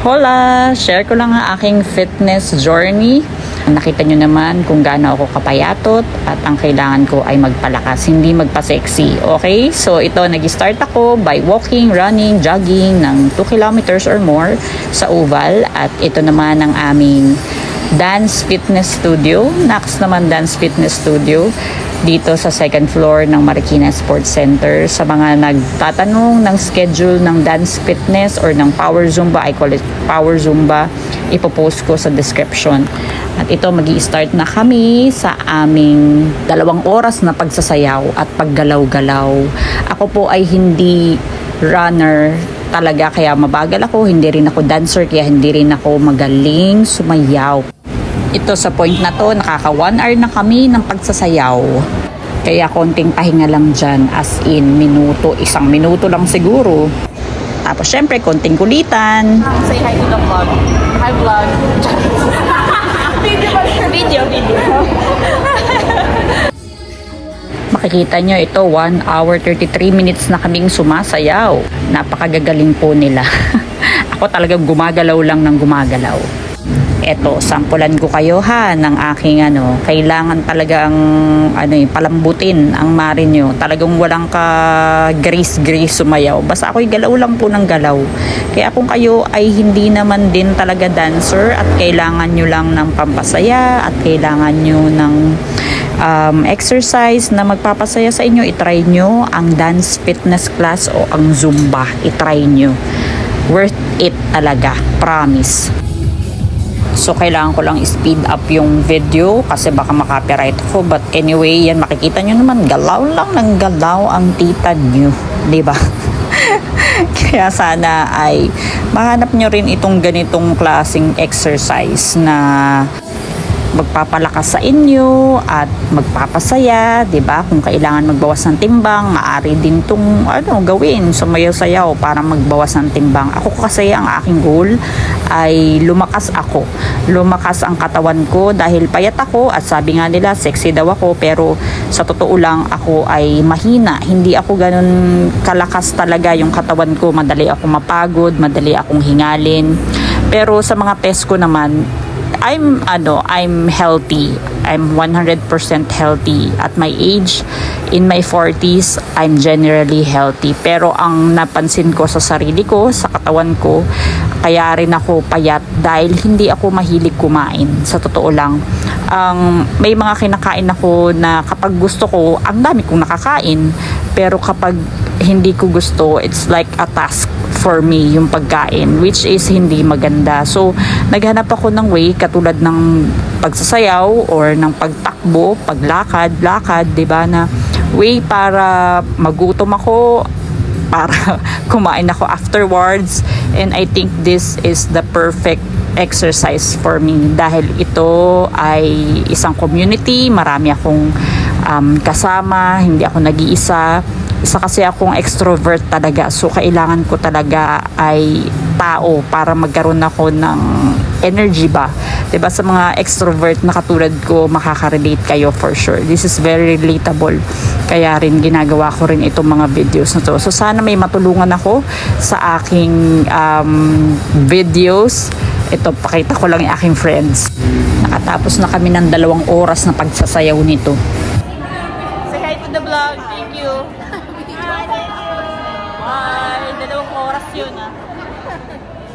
Hola! Share ko lang ang aking fitness journey. Nakita nyo naman kung gaano ako kapayatot at ang kailangan ko ay magpalakas, hindi magpa-sexy. Okay? So ito, nag-start ako by walking, running, jogging ng 2 kilometers or more sa Oval. At ito naman ang aming dance fitness studio. Nax naman dance fitness studio dito sa second floor ng Marikina Sports Center. Sa mga nagtatanong ng schedule ng dance fitness or ng Power Zumba, I call it Power Zumba, ipopost ko sa description. At ito, magi-start na kami sa aming 2 oras na pagsasayaw at paggalaw-galaw. Ako po ay hindi runner talaga, kaya mabagal ako. Hindi rin ako dancer, kaya hindi rin ako magaling sumayaw. Ito sa point na to, nakaka 1 hour na kami ng pagsasayaw. Kaya konting pahinga lang dyan, as in minuto, 1 minuto lang siguro. Tapos syempre, konting kulitan. Say hi to the vlog. Hi vlog. Video. Makikita nyo ito, 1 hour 33 minutes na kaming sumasayaw. Napakagagaling po nila. Ako talagang gumagalaw lang ng gumagalaw. Eto, sampulan ko kayo ha ng aking kailangan talagang palambutin ang mari nyo. Talagang walang ka grace sumayaw. Basta ako'y galaw lang po ng galaw. Kaya kung kayo ay hindi naman din talaga dancer at kailangan nyo lang ng pampasaya at kailangan nyo ng exercise na magpapasaya sa inyo, itry nyo ang dance fitness class o ang Zumba. Itry nyo. Worth it talaga. Promise. So, kailangan ko lang speed up yung video kasi baka makapiright ako. But anyway, yan makikita nyo naman, galaw lang ng galaw ang tita nyo. Diba? Kaya sana ay mahanap nyo rin itong ganitong klaseng exercise na magpapalakas sa inyo at magpapasaya, 'di ba? Kung kailangan magbawas ng timbang, maaari din tong gawin, sumayaw-sayaw para magbawas ng timbang. Ako kasi ang aking goal ay lumakas ako. Lumakas ang katawan ko dahil payat ako at sabi nga nila sexy daw ako, pero sa totoo lang ako ay mahina. Hindi ako ganun kalakas talaga yung katawan ko. Madali ako mapagod, madali akong hingalin. Pero sa mga test ko naman, I'm healthy. I'm 100% healthy. At my age, in my 40s, I'm generally healthy. Pero ang napansin ko sa sarili ko, sa katawan ko, kaya rin ako payat dahil hindi ako mahilig kumain. Sa totoo lang, may mga kinakain ako na kapag gusto ko, ang dami kong nakakain. Pero kapag hindi ko gusto, it's like a task for me yung pagkain, which is hindi maganda. So, naghanap ako ng way katulad ng pagsasayaw or ng pagtakbo, paglakad, diba, na way para magutom ako, para kumain ako afterwards. And I think this is the perfect exercise for me dahil ito ay isang community, marami akong kasama, hindi ako nag-iisa. Isa kasi akong extrovert talaga, so kailangan ko talaga ay tao para magkaroon ako ng energy ba. Diba, sa mga extrovert na katulad ko, makaka-relate kayo for sure. This is very relatable. Kaya rin ginagawa ko rin itong mga videos na to. So sana may matulungan ako sa aking videos. Ito, pakita ko lang yung aking friends. Nakatapos na kami ng 2 oras na pagsasayaw nito. Say hi to the vlog. Thank you. Bye. 2 oras yun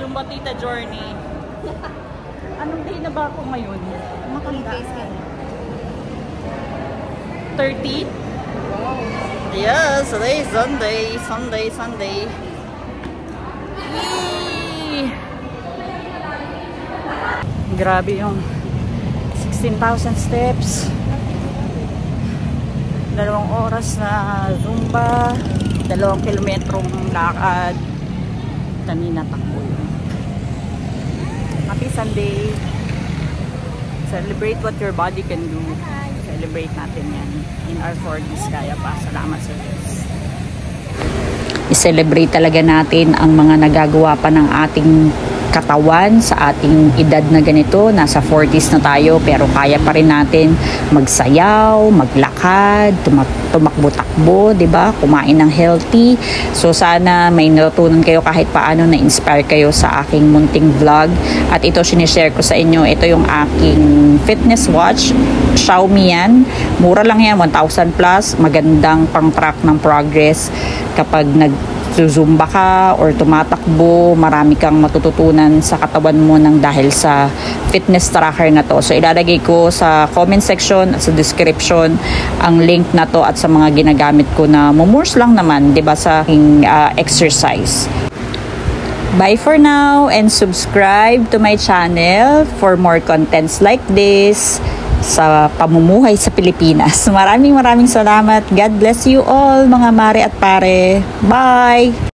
Zumba Tita Journey. Anong day na ba ako ngayon? Makanda. 13? Yes, today is Sunday. Yee! Grabe yung 16,000 steps. 2 oras na Zumba, 2 kilometrong lakad. Kanina takbo yun. Happy Sunday. Celebrate what your body can do. Celebrate natin yan. In our 40s, kaya pa. Salamat sa Diyos. I-celebrate talaga natin ang mga nagagawa pa ng ating katawan sa ating edad na ganito. Nasa 40s na tayo pero kaya pa rin natin magsayaw, maglakad, tumakbo-takbo, 'di ba? Kumain ng healthy. So sana may natutunan kayo kahit paano, na-inspire kayo sa aking munting vlog. At ito sinishare ko sa inyo. Ito yung aking fitness watch. Xiaomi yan. Mura lang yan, 1,000 plus. Magandang pang-track ng progress kapag Zumba ka or tumatakbo, marami kang matututunan sa katawan mo nang dahil sa fitness tracker na to. So ilalagay ko sa comment section at sa description ang link na to at sa mga ginagamit ko na mumurs lang naman, 'di ba, sa aking exercise. Bye for now and subscribe to my channel for more contents like this sa pamumuhay sa Pilipinas. Maraming salamat. God bless you all, mga mare at pare. Bye!